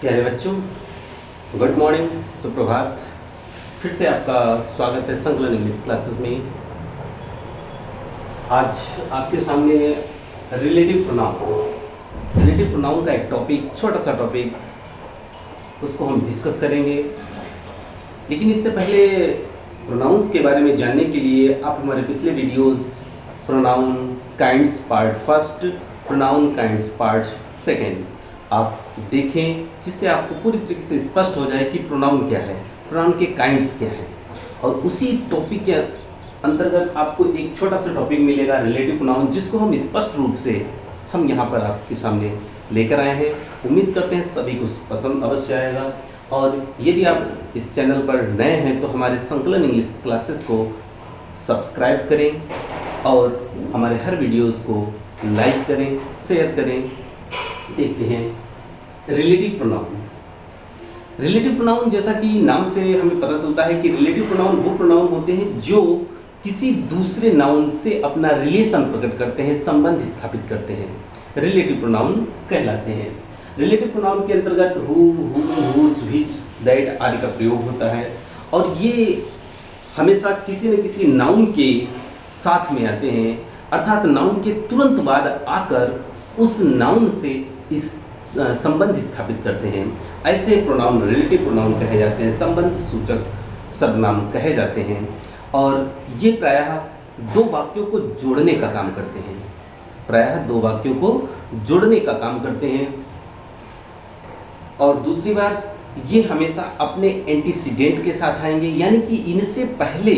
प्यारे बच्चों, good morning, सुप्रभात। फिर से आपका स्वागत है संकलन इंग्लिश क्लासेस में। आज आपके सामने रिलेटिव प्रोनाउन का एक टॉपिक, छोटा सा टॉपिक, उसको हम डिस्कस करेंगे। लेकिन इससे पहले प्रोनाउंस के बारे में जानने के लिए आप हमारे पिछले videos pronoun kinds part first, pronoun kinds part second आप देखें, जिससे आपको पूरी तरीके से स्पष्ट हो जाए कि प्रोनाउन क्या है, प्रोनाउन के काइंड्स क्या हैं। और उसी टॉपिक के अंतर्गत आपको एक छोटा सा टॉपिक मिलेगा रिलेटिव प्रोनाउन, जिसको हम स्पष्ट रूप से हम यहाँ पर आपके सामने लेकर आए हैं। उम्मीद करते हैं सभी को पसंद अवश्य आएगा। और यदि आप इस चैनल पर नए हैं तो हमारे संकलन इंग्लिश क्लासेस को सब्सक्राइब करें और हमारे हर वीडियोज़ को लाइक करें, शेयर करें। देखते हैं रिलेटिव प्रोनाउन, जैसा कि नाम से हमें पता चलता है कि रिलेटिव प्रोनाउन वो प्रोनाउन होते हैं जो किसी दूसरे नाउन से अपना रिलेशन प्रकट करते हैं, संबंध स्थापित करते हैं, रिलेटिव प्रोनाउन कहलाते हैं। रिलेटिव प्रोनाउन के अंतर्गत हु, हुज, व्हिच, दैट आदि का प्रयोग होता है और ये हमेशा किसी न किसी नाउन के साथ में आते हैं, अर्थात नाउन के तुरंत बाद आकर उस नाउन से इस संबंध स्थापित करते हैं। ऐसे प्रोनाउन रिलेटिव प्रोनाउन कहे जाते हैं, संबंध सूचक सर्वनाम कहे जाते हैं। और ये प्रायः दो वाक्यों को जोड़ने का काम करते हैं, और दूसरी बात, ये हमेशा अपने एंटीसीडेंट के साथ आएंगे, यानी कि इनसे पहले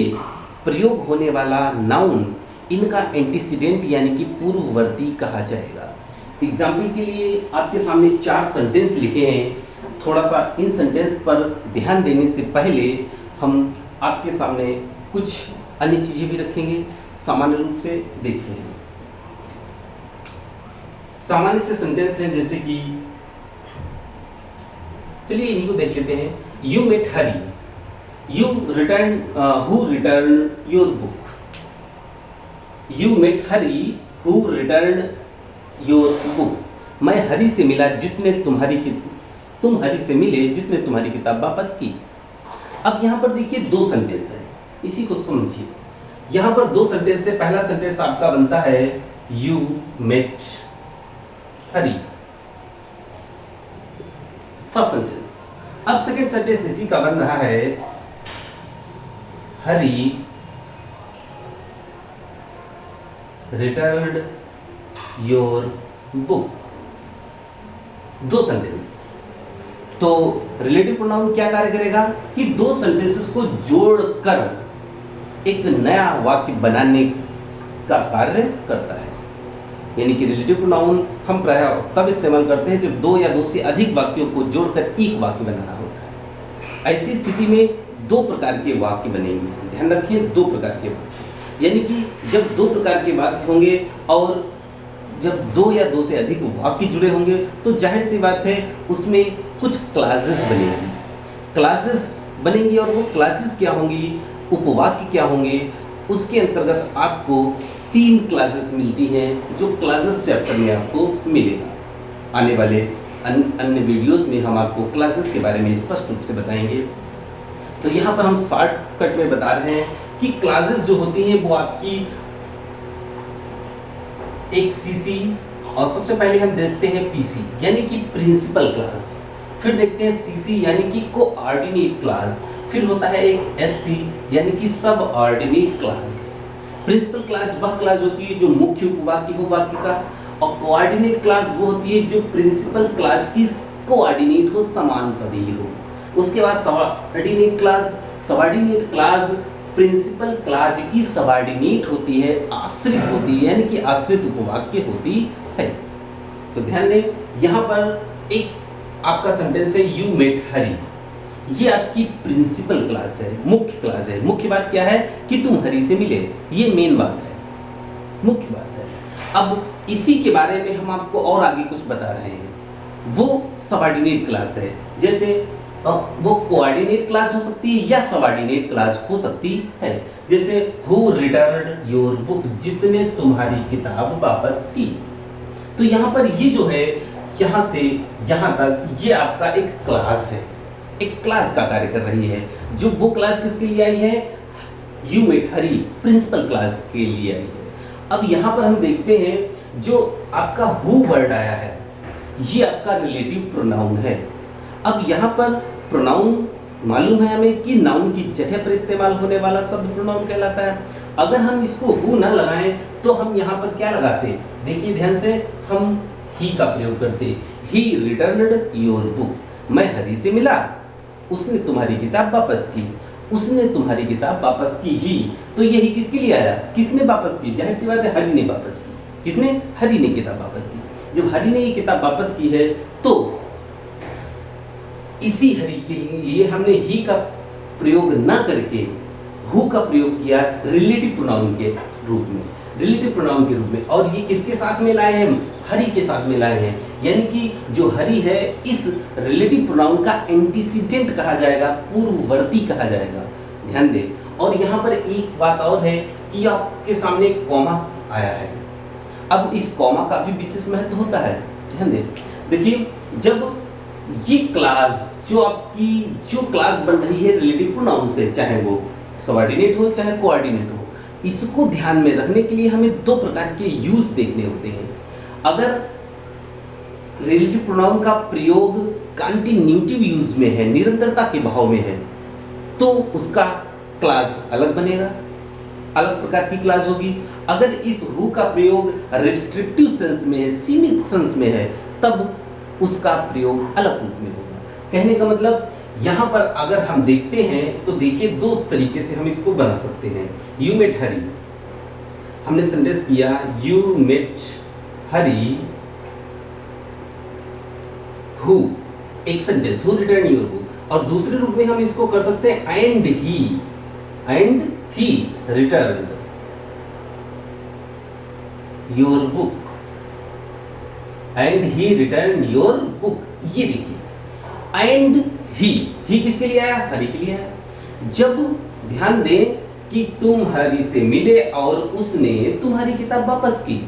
प्रयोग होने वाला नाउन इनका एंटीसीडेंट यानी कि पूर्ववर्ती कहा जाएगा। एग्जाम्पल के लिए आपके सामने 4 सेंटेंस लिखे हैं। थोड़ा सा इन सेंटेंस पर ध्यान देने से पहले हम आपके सामने कुछ अन्य चीज़ें भी रखेंगे। सामान्य रूप से देखते हैं, सामान्य से सेंटेंस हैं, जैसे कि चलिए इन्हीं को देख लेते हैं। You met Hari, you return, who return your book. You met Hari, who return your book. मैं हरी से मिला जिसने तुम हरी से मिले जिसने तुम्हारी किताब वापस की। अब यहाँ पर देखिए 2 सेंटेंस है, इसी को समझिए। यहाँ पर 2 सेंटेंस है। पहला सेंटेंस आपका बनता है you met Hari, first sentence. अब सेकंड सेंटेंस इसी का बन रहा है Hari returned your book. 2 sentence. तो रिलेटिव प्रोनाउन क्या कार्य करेगा कि 2 सेंटेंसेस को जोड़कर एक नया वाक्य बनाने का कार्य करता है। यानी कि रिलेटिव प्रोनाउन हम प्रायः तब इस्तेमाल करते हैं जब 2 या 2 से अधिक वाक्यों को जोड़कर एक वाक्य बनाना होता है। ऐसी स्थिति में 2 प्रकार के वाक्य बनेंगे। ध्यान रखिए, 2 प्रकार के वाक्य, यानी कि जब 2 प्रकार के वाक्य होंगे और जब 2 या 2 से अधिक वाक्य जुड़े होंगे तो जाहिर सी बात है उसमें कुछ क्लासेस बनेंगी। और वो क्लासेस क्या होंगी, उपवाक्य क्या होंगे, उसके अंतर्गत आपको 3 क्लासेस मिलती हैं, जो क्लासेस चैप्टर में आपको मिलेगा। आने वाले अन्य वीडियोस में हम आपको क्लासेस के बारे में स्पष्ट रूप से बताएंगे। तो यहाँ पर हम शॉर्टकट में बता रहे हैं कि क्लासेस जो होती हैं वो आपकी एक सीसी, और सबसे पहले हम देखते हैं पीसी यानी कि प्रिंसिपल क्लास, फिर देखते हैं सीसी यानी कि कोऑर्डिनेट क्लास, फिर होता है एक एससी यानी कि सब ऑर्डिनेट क्लास। प्रिंसिपल क्लास वह क्लास होती है जो मुख्य उपवाक्य हो वाक्य का, और कोऑर्डिनेट क्लास वो होती है जो प्रिंसिपल क्लास की कोऑर्डिनेट हो, समानुपाती हो। उसके बाद सबऑर्डिनेट क्लास प्रिंसिपल क्लास की सबऑर्डिनेट होती है, आश्रित होती है, यानी कि आश्रित उपवाक्य होती है। तो ध्यान दें, यहाँ पर एक आपका सेंटेंस है यू मेट हरी, ये आपकी प्रिंसिपल क्लास है, मुख्य क्लास है। मुख्य बात क्या है कि तुम हरी से मिले, ये मेन बात है, मुख्य बात है। अब इसी के बारे में हम आपको और आगे कुछ बता रहे हैं। वो सबऑर्डिनेट क्लास है, जैसे वो कोऑर्डिनेट क्लास हो सकती है या सबऑर्डिनेट क्लास हो सकती है। जैसे हु रिटर्न्ड योर बुक, जिसने तुम्हारी किताब वापस की। तो यहाँ पर ये जो है यहाँ से यहाँ तक ये आपका एक क्लास है, एक क्लास का कार्य कर रही है। जो वो क्लास किसके लिए आई है? You met Hari principal clause के लिए आई है। अब यहाँ पर हम देखते हैं जो आपका हु वर्ड आया है ये आपका रिलेटिव प्रोनाउन है। अब यहाँ पर प्रोनाउन मालूम है हमें कि नाउन की जगह पर इस्तेमाल होने वाला शब्द प्रोनाउन कहलाता है। अगर हम इसको हु ना लगाएं तो हम यहाँ पर क्या लगाते? देखिए ध्यान से, हम ही का प्रयोग करते। ही रिटर्नड योर बुक। मैं हरी से मिला, उसने तुम्हारी किताब वापस की। उसने तुम्हारी किताब वापस की ही, तो ये ही किसके लिए आया? किसने वापस की? जाहिर सी बात है हरी ने वापस की। किसने? हरी ने किताब वापस की। जब हरी ने ये किताब वापस की है तो इसी हरी के लिए हमने ही का प्रयोग ना करके हु का प्रयोग किया रिलेटिव प्रोनाउन के रूप में, रिलेटिव प्रोनाउन के रूप में। और ये किसके साथ में लाए हैं? हरी के साथ में लाए हैं। यानी कि जो हरी है इस रिलेटिव प्रोनाउन का एंटीसीडेंट कहा जाएगा, पूर्ववर्ती कहा जाएगा। ध्यान दें। और यहाँ पर एक बात और है कि आपके सामने कॉमा आया है। अब इस कॉमा का भी विशेष महत्व होता है। ध्यान दें। देखिए जब ये क्लास जो क्लास बन रही है रिलेटिव प्रोनाउन से, चाहे वो सबऑर्डिनेट हो चाहे कोऑर्डिनेट हो, इसको ध्यान में रखने के लिए हमें दो प्रकार के यूज देखने होते हैं। अगर रिलेटिव प्रोनाउन का प्रयोग कंटिन्यूटिव यूज में है, निरंतरता के भाव में है, तो उसका क्लास अलग बनेगा, अलग प्रकार की क्लास होगी। अगर इस हु का प्रयोग रिस्ट्रिक्टिव सेंस में है, सीमित सेंस में है, तब उसका प्रयोग अलग रूप में होगा। कहने का मतलब यहाँ पर अगर हम देखते हैं तो देखिए दो तरीके से हम इसको बना सकते हैं। यू मेट हरी, हमने सेंटेंस किया यू मेट हरी हु, एक sentence who return your book. और दूसरे रूप में हम इसको कर सकते हैं and he return your book, and he return your book. ये देखिए एंड ही किसके लिए आया? हरी के लिए आया। जब ध्यान दें कि तुम हरी से मिले और उसने तुम्हारी किताब वापस की,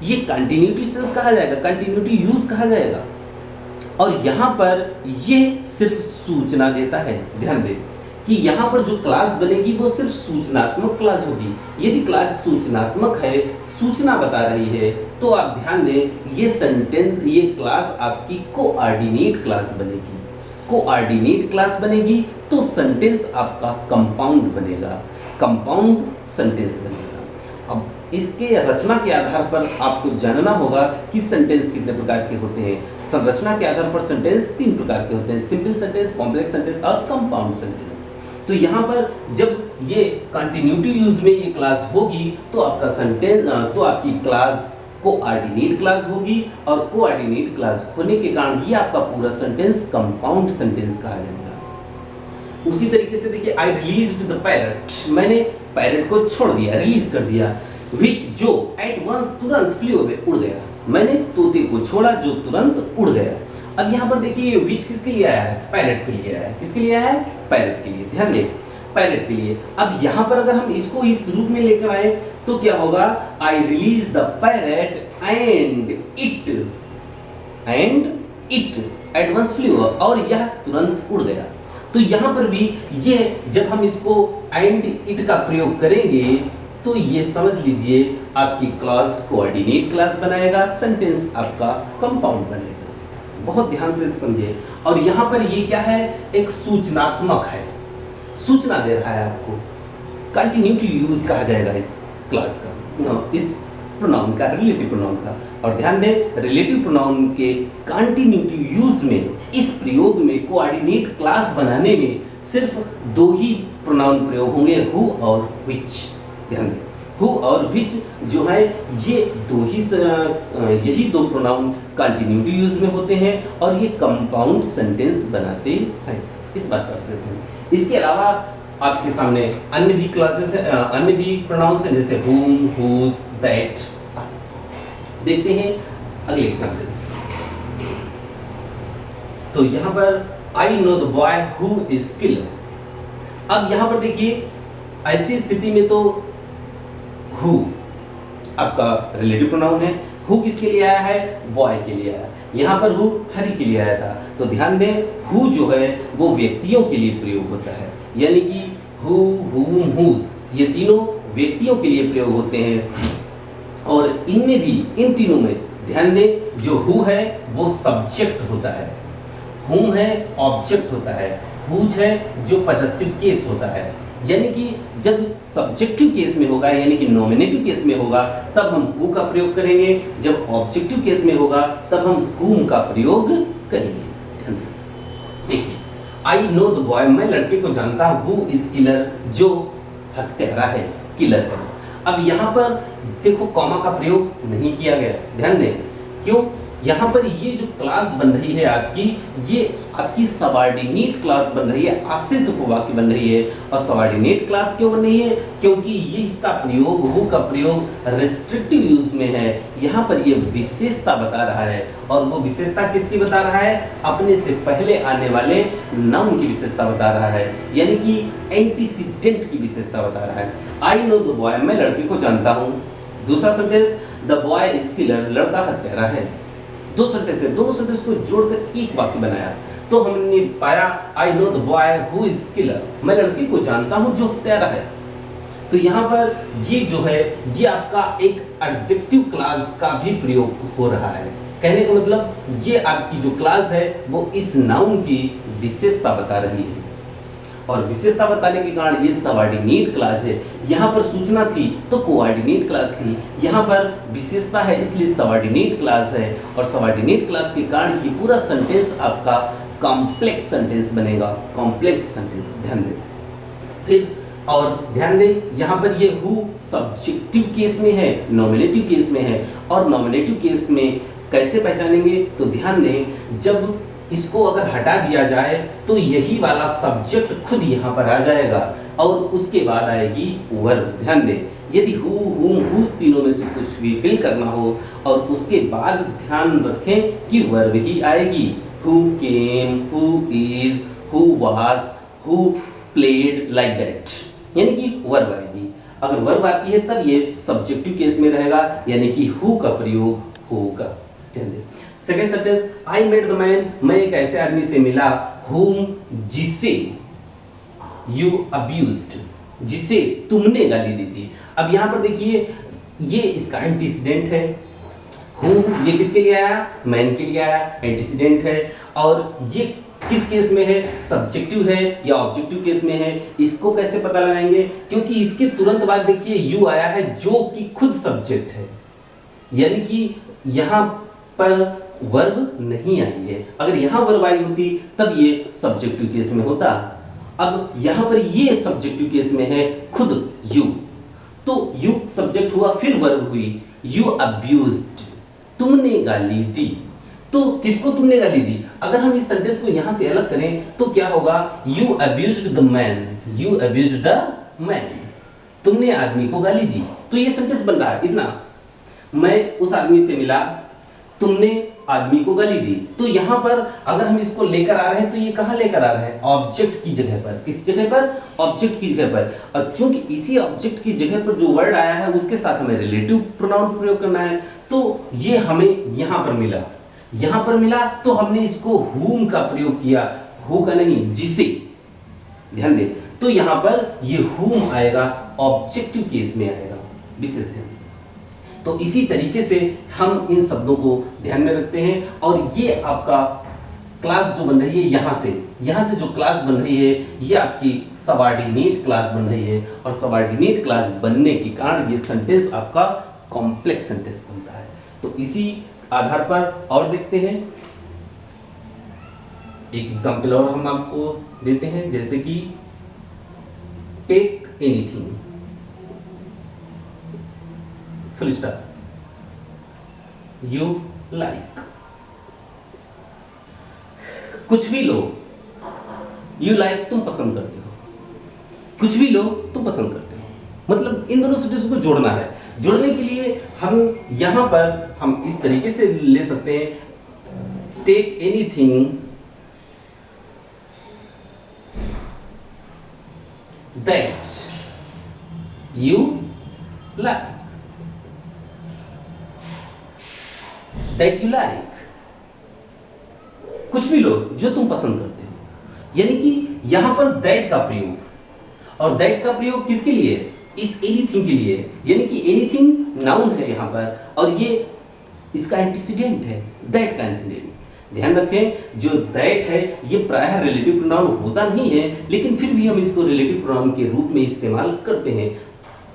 ये कंटिन्यूटी सेंस कहा जाएगा, कंटिन्यूटी यूज कहा जाएगा। और यहां पर ये सिर्फ सूचना देता है। ध्यान दें कि यहाँ पर जो क्लास बनेगी वो सिर्फ सूचनात्मक क्लास होगी। यदि क्लास सूचनात्मक है, सूचना बता रही है, तो आप ध्यान दें ये सेंटेंस, ये क्लास आपकी कोऑर्डिनेट क्लास बनेगी। कोऑर्डिनेट क्लास बनेगी तो सेंटेंस आपका कंपाउंड बनेगा, कंपाउंड सेंटेंस बनेगा। अब इसके रचना के आधार पर आपको जानना होगा कि सेंटेंस कितने प्रकार के होते हैं। संरचना के आधार पर सेंटेंस तीन प्रकार के होते हैं, सिंपल सेंटेंस, कॉम्प्लेक्स सेंटेंस और कंपाउंड सेंटेंस। तो यहाँ पर जब ये कंटिन्यूटिव यूज में ये क्लास होगी तो आपका सेंटेंस, तो आपकी क्लास कोऑर्डिनेट क्लास होगी, और कोऑर्डिनेट क्लास होने के कारण ये आपका पूरा सेंटेंस कंपाउंड सेंटेंस कहा जाएगा। उसी तरीके से देखिए आई रिलीज्ड द पैरट, मैंने पैरट को छोड़ दिया, रिलीज कर दिया। विच जो एट वंस तुरंत फ्लू अवे, उड़ गया। मैंने तोते को छोड़ा जो तुरंत उड़ गया। अब यहाँ पर देखिए विच किसके लिए आया है? पैरट के लिए आया है। किसके लिए आया है? पैरट के लिए। ध्यान दें, पैरट के लिए। अब यहाँ पर अगर हम इसको इस रूप में लेकर आए तो क्या होगा? I release the parrot and it at once flew, और यह तुरंत उड़ गया। तो यहाँ पर भी ये जब हम इसको एंड इट का प्रयोग करेंगे तो ये समझ लीजिए आपकी क्लास कोऑर्डिनेट क्लास बनाएगा, सेंटेंस आपका कंपाउंड बनेगा। बहुत ध्यान से समझिए। और यहाँ पर ये क्या है? एक सूचनात्मक है, सूचना दे रहा है आपको। कंटिन्यूटी यूज कहा जाएगा इस क्लास का, इस प्रोनाउन का, रिलेटिव प्रोनाउन का। और ध्यान दें रिलेटिव प्रोनाउन के कंटिन्यूटी यूज में, इस प्रयोग में, कोऑर्डिनेट क्लास बनाने में सिर्फ दो ही प्रोनाउन प्रयोग होंगे, हु और विच। ध्यान दें हु और विच जो है ये दो ही यही दो प्रोनाउन कंटिन्यूटी यूज में होते हैं और ये कंपाउंड सेंटेंस बनाते हैं। इस बात पर से इसके अलावा आपके सामने अन्य भी क्लासेस है, अन्य भी प्रोनाउंस हैं जैसे whom, whose, that। देखते हैं अगले एग्जांपल्स। तो यहाँ पर I know the boy who is killer। अब यहाँ पर देखिए ऐसी स्थिति में तो who आपका रिलेटिव प्रोनाउन है, हु किसके लिए आया है, बॉय के लिए आया। यहाँ पर हु हरि के लिए आया था। तो ध्यान दें हु जो है वो व्यक्तियों के लिए प्रयोग होता है, यानी कि हु, हुम, हुज ये तीनों व्यक्तियों के लिए प्रयोग होते हैं। और इनमें भी, इन तीनों में ध्यान दें जो हु है वो सब्जेक्ट होता है, हुम है ऑब्जेक्ट होता है, हुज है जो पॉसेसिव केस होता है। यानी कि जब सब्जेक्टिव केस में होगा यानी कि नॉमिनेटिव केस में होगा तब हम हु का प्रयोग करेंगे, जब ऑब्जेक्टिव केस में होगा तब हम हुम का प्रयोग करेंगे। ध्यान दें, देखिए आई नो द बॉय, मैं लड़के को जानता हूं, हु इज किलर जो हत्यारा है, किलर है। अब यहाँ पर देखो कॉमा का प्रयोग नहीं किया गया, ध्यान दें क्यों, यहाँ पर ये जो क्लास बन रही है आपकी, ये आपकी सबऑर्डिनेट क्लास बन रही है, आश्रित उपवाक्य बन रही है। और सबऑर्डिनेट क्लास क्यों बन रही है, क्योंकि ये इसका प्रयोग, हु का प्रयोग रेस्ट्रिक्टिव यूज में है। यहाँ पर ये विशेषता बता रहा है, और वो विशेषता किसकी बता रहा है, अपने से पहले आने वाले नाउन की विशेषता बता रहा है, यानी कि एंटीसीडेंट की विशेषता बता रहा है। आई नो द बॉय, मैं लड़के को जानता हूँ। दूसरा sentence, the boy is killer, लड़का हत्यारा है। दो सेंटेंस है, दोनों सेंटेंस को जोड़कर एक वाक्य बनाया तो हमने पाया I know the boy who is killer, मैं लड़के को जानता हूं जो हत्यारा है। तो यहाँ पर ये जो है ये आपका एक एडजेक्टिव क्लास का भी प्रयोग हो रहा है। कहने का मतलब ये आपकी जो क्लास है वो इस नाउन की विशेषता बता रही है, और विशेषता बताने के कारण ये सबऑर्डिनेट क्लास है। यहाँ पर सूचना थी तो कोऑर्डिनेट क्लास थी, यहाँ पर विशेषता है इसलिए सबऑर्डिनेट क्लास है, और सबऑर्डिनेट क्लास के कारण ये पूरा सेंटेंस आपका कॉम्प्लेक्स सेंटेंस बनेगा, कॉम्प्लेक्स सेंटेंस। ध्यान दें फिर, और ध्यान दें यहाँ पर ये हु सब्जेक्टिव केस में है, नॉमिनेटिव केस में है, और नॉमिनेटिव केस में कैसे पहचानेंगे, तो ध्यान दें जब इसको अगर हटा दिया जाए तो यही वाला सब्जेक्ट खुद यहाँ पर आ जाएगा और उसके बाद आएगी वर्ब। ध्यान दें यदि हु, हुम, हुस तीनों में से कुछ भी फिल करना हो और उसके बाद ध्यान रखें कि वर्ब ही आएगी। Who came, who is, who was, who played, like that, यानी कि वर्ब आएगी। अगर वर्ब आती है तब ये सब्जेक्टिव केस में रहेगा, यानी कि हु का प्रयोग होगा। ध्यान दें second sentence, I met the man, मैं एक ऐसे आदमी से मिला, whom जिसे यू अब्यूज्ड, जिसे तुमने गाली दी थी। अब यहाँ पर देखिए ये इसका एंटीसीडेंट है, whom ये किसके लिए आया, मैन के लिए आया, एंटीसीडेंट है, और ये किस केस में है, सब्जेक्टिव है या ऑब्जेक्टिव केस में है। इसको कैसे पता लगाएंगे, क्योंकि इसके तुरंत बाद देखिए यू आया है जो कि खुद सब्जेक्ट है, यानी कि यहाँ पर वर्ब नहीं आई है। अगर यहाँ वर्ब आई होती तब ये सब्जेक्टिव केस में होता। अब यहाँ पर ये सब्जेक्टिव केस में है खुद यू, तो यू सब्जेक्ट हुआ फिर वर्ब हुई, यू अब्यूज्ड, तुमने गाली दी। तो किसको तुमने गाली दी, अगर हम इस सेंटेंस को यहाँ से अलग करें तो क्या होगा, you abused the man, you abused the man, तुमने आदमी को गाली दी। तो ये सेंटेंस बन रहा है इतना, मैं उस आदमी से मिला, तुमने आदमी को गाली दी। तो यहाँ पर अगर हम इसको लेकर आ रहे हैं तो ये कहाँ लेकर आ रहे हैं, ऑब्जेक्ट की जगह पर। किस जगह पर, ऑब्जेक्ट की जगह पर। और चूंकि इसी ऑब्जेक्ट की जगह पर जो वर्ड आया है उसके साथ हमें रिलेटिव प्रोनाउन प्रयोग करना है, तो ये हमें यहाँ पर मिला, यहाँ पर मिला तो हमने इसको whom का प्रयोग किया, हु का नहीं, जिसे। ध्यान दें तो यहाँ पर ये whom आएगा, ऑब्जेक्टिव केस में आएगा, विशेष ध्यान। तो इसी तरीके से हम इन शब्दों को ध्यान में रखते हैं, और ये आपका क्लास जो बन रही है यहाँ से जो क्लास बन रही है ये आपकी सबऑर्डिनेट क्लास बन रही है, और सबऑर्डिनेट क्लास बनने के कारण ये सेंटेंस आपका कॉम्प्लेक्स सेंटेंस बनता है। तो इसी आधार पर और देखते हैं, एक एग्जाम्पल और हम आपको देते हैं, जैसे कि take anything, full stop, you like, कुछ भी लो, यू लाइक तुम पसंद करते हो, कुछ भी लो तुम पसंद करते हो। मतलब इन दोनों सेंटेंस को जोड़ना है। जोड़ने के लिए हम यहां पर हम इस तरीके से ले सकते हैं, take anything that you like, that you like, कुछ भी लो जो तुम पसंद करते हो। यानी कि यहां पर दैट का प्रयोग, और दैट का प्रयोग किसके लिए? इस एनीथिंग के लिए, यानी कि एनीथिंग नाउन है यहां पर, और ये इसका एंटीसीडेंट है, दैट का एंटीसीडेंट। ध्यान रखें, जो दैट है ये प्रायः रिलेटिव प्रोनाउन होता नहीं है, लेकिन फिर भी हम इसको रिलेटिव प्रोनाउन के रूप में इस्तेमाल करते हैं,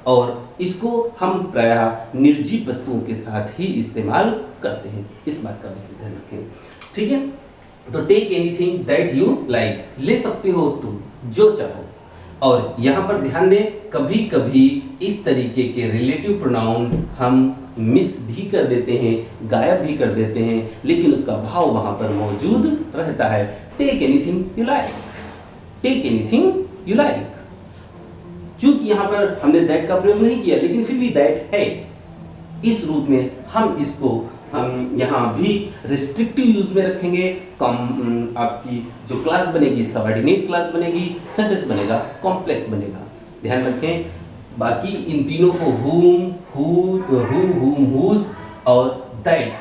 और इसको हम प्रायः निर्जीव वस्तुओं के साथ ही इस्तेमाल करते हैं। इस बात का विशेष ध्यान रखें, ठीक है। तो take anything that you like, ले सकते हो तुम जो चाहो। और यहाँ पर ध्यान दें, कभी कभी इस तरीके के रिलेटिव प्रोनाउन हम मिस भी कर देते हैं, गायब भी कर देते हैं, लेकिन उसका भाव वहां पर मौजूद रहता है। Take anything you like, take anything you like. चूंकि यहाँ पर हमने दैट का प्रयोग नहीं किया, लेकिन फिर भी दैट है, इस रूप में हम यहाँ भी रिस्ट्रिक्टिव यूज में रखेंगे। आपकी जो क्लास बनेगी सबऑर्डिनेट क्लास बनेगी, सेंटेंस बनेगा कॉम्प्लेक्स बनेगा। ध्यान रखें, बाकी इन तीनों को whom, whom, whose और that,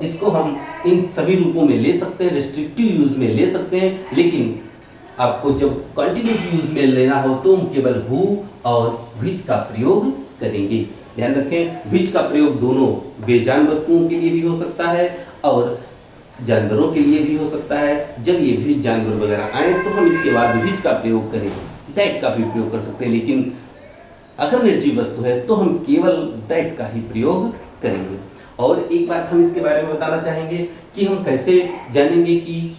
इसको हम इन सभी रूपों में ले सकते हैं, रिस्ट्रिक्टिव यूज में ले सकते हैं, लेकिन आपको जब कंटिन्यूटिव यूज में लेना हो तो हम केवल who और which का प्रयोग करेंगे। ध्यान रखें, which का प्रयोग दोनों बेजान वस्तुओं के लिए भी हो सकता है और जानवरों के लिए भी हो सकता है। जब ये भी जानवर वगैरह आए तो हम इसके बाद which का प्रयोग करेंगे, दैट का भी प्रयोग कर सकते हैं, लेकिन अगर निर्जीव वस्तु है तो हम केवल दैट का ही प्रयोग करेंगे। और एक बात हम इसके बारे में बताना चाहेंगे कि हम कैसे जानेंगे कि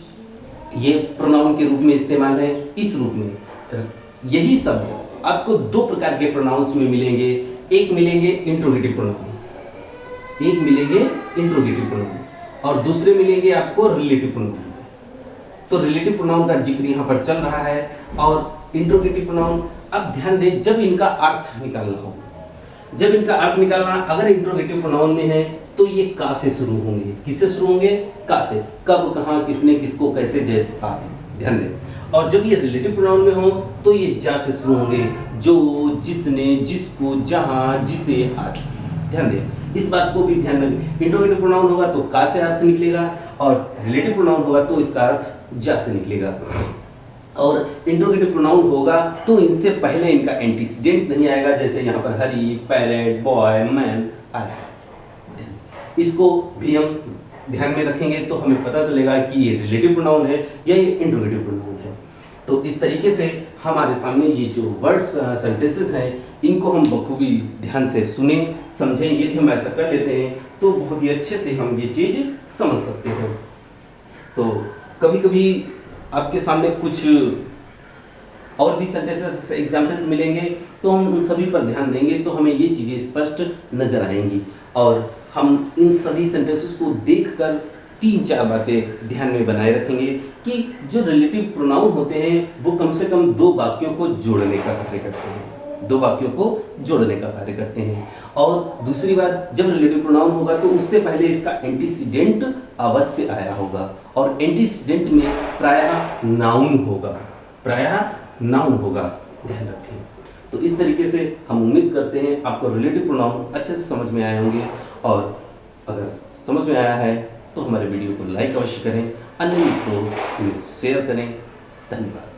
ये प्रोनाउन के रूप में इस्तेमाल है। इस रूप में यही शब्द आपको दो प्रकार के प्रोनाउंस में मिलेंगे, एक मिलेंगे इंट्रोगेटिव प्रोनाउन, एक मिलेंगे इंट्रोगेटिव प्रोनाउन, और दूसरे मिलेंगे आपको रिलेटिव प्रोनाउन। तो रिलेटिव प्रोनाउन का जिक्र यहाँ पर चल रहा है, और इंट्रोगेटिव प्रोनाउन, अब ध्यान दें, जब इनका अर्थ निकालना हो, जब इनका अर्थ निकालना अगर इंट्रोगेटिव प्रोनाउन में है तो ये का से शुरू होंगे। किससे शुरू होंगे? का से। कब, कहाँ, किसने, किसको, कैसे, जैसे आदि। ध्यान दें। और जब ये रिलेटिव प्रोनाउन में हो तो ये जा से शुरू होंगे, जो, जिसने, जिसको, जहां, जिसे आदि। ध्यान दें, इस बात को भी ध्यान रखें। इंट्रोगेटिव प्रोनाउन होगा तो का से अर्थ निकलेगा, और रिलेटिव प्रोनाउन होगा तो इसका अर्थ जा से निकलेगा। और इंट्रोगेटिव प्रोनाउन होगा तो इनसे पहले इनका एंटीसीडेंट नहीं आएगा, जैसे यहाँ पर हरी, पैरेट, बॉय, मैन आदि। इसको भी हम ध्यान में रखेंगे तो हमें पता चलेगा कि ये रिलेटिव प्रोनाउन है या ये इंट्रोगेटिव प्रोनाउन है। तो इस तरीके से हमारे सामने ये जो वर्ड्स सेंटेंसेस हैं, इनको हम बखूबी ध्यान से सुने, समझें। यदि हम ऐसा कर लेते हैं तो बहुत ही अच्छे से हम ये चीज़ समझ सकते हैं। तो कभी कभी आपके सामने कुछ और भी सेंटेंसेस एग्जाम्पल्स मिलेंगे तो हम उन सभी पर ध्यान देंगे तो हमें ये चीज़ें स्पष्ट नजर आएंगी, और हम इन सभी सेंटेंसेस को देखकर 3-4 बातें ध्यान में बनाए रखेंगे कि जो रिलेटिव प्रोनाउन होते हैं वो कम से कम 2 वाक्यों को जोड़ने का कार्य करते हैं, 2 वाक्यों को जोड़ने का कार्य करते हैं। और दूसरी बात, जब रिलेटिव प्रोनाउन होगा तो उससे पहले इसका एंटीसीडेंट अवश्य आया होगा, और एंटीसीडेंट में प्रायः नाउन होगा, प्रायः नाउन होगा। ध्यान रखें। तो इस तरीके से हम उम्मीद करते हैं आपको रिलेटिव प्रोनाउन अच्छे से समझ में आए होंगे, और अगर समझ में आया है तो हमारे वीडियो को लाइक अवश्य करें, अन्य मित्रों को शेयर करें। धन्यवाद।